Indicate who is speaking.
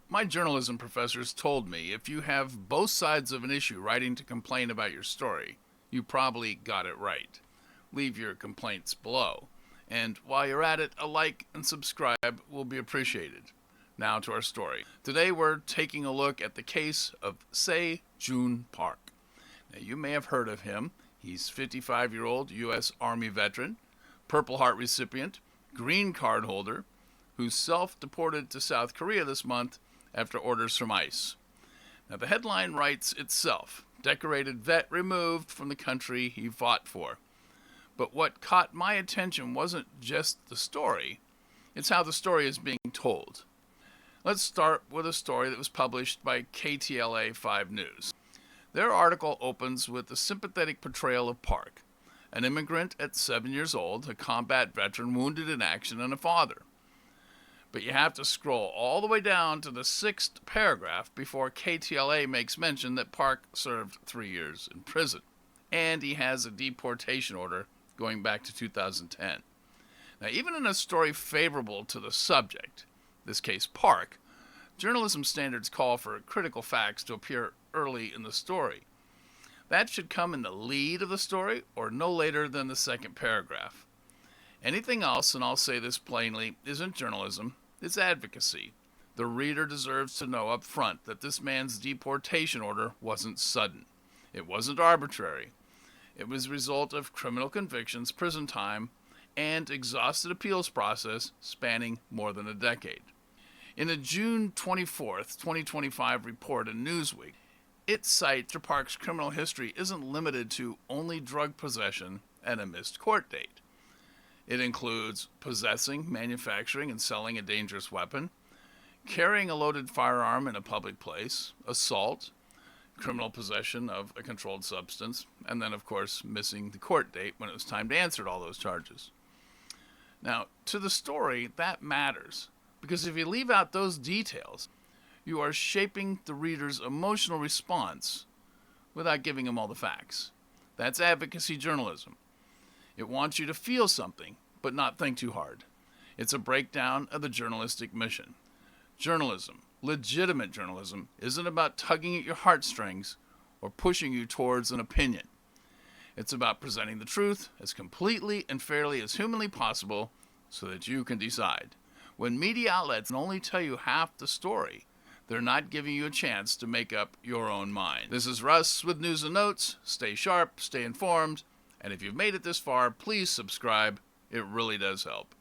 Speaker 1: My journalism professors told me if you have both sides of an issue writing to complain about your story, you probably got it right. Leave your complaints below. And while you're at it, a like and subscribe will be appreciated. Now to our story. Today we're taking a look at the case of Sae Joon Park. Now you may have heard of him. He's a 55-year-old U.S. Army veteran, Purple Heart recipient, green card holder, who's self-deported to South Korea this month after orders from ICE. Now the headline writes itself, decorated vet removed from the country he fought for. But what caught my attention wasn't just the story, it's how the story is being told. Let's start with a story that was published by KTLA 5 News. Their article opens with a sympathetic portrayal of Park, an immigrant at 7 years old, a combat veteran wounded in action, and a father. But you have to scroll all the way down to the 6th paragraph before KTLA makes mention that Park served 3 years in prison, and he has a deportation order going back to 2010. Now, even in a story favorable to the subject, this case Park, journalism standards call for critical facts to appear early in the story. That should come in the lead of the story or no later than the 2nd paragraph. Anything else, and I'll say this plainly, isn't journalism, it's advocacy. The reader deserves to know up front that this man's deportation order wasn't sudden. It wasn't arbitrary. It was a result of criminal convictions, prison time, and exhausted appeals process spanning more than a decade. In a June 24th, 2025 report in Newsweek, it cites Mr. Park's criminal history isn't limited to only drug possession and a missed court date. It includes possessing, manufacturing, and selling a dangerous weapon, carrying a loaded firearm in a public place, assault, criminal possession of a controlled substance, and then, of course, missing the court date when it was time to answer all those charges. Now, to the story, that matters, because if you leave out those details, you are shaping the reader's emotional response without giving him all the facts. That's advocacy journalism. It wants you to feel something, but not think too hard. It's a breakdown of the journalistic mission. Journalism, legitimate journalism, isn't about tugging at your heartstrings or pushing you towards an opinion. It's about presenting the truth as completely and fairly as humanly possible so that you can decide. When media outlets only tell you half the story, they're not giving you a chance to make up your own mind. This is Russ with News and Notes. Stay sharp, stay informed, and if you've made it this far, please subscribe. It really does help.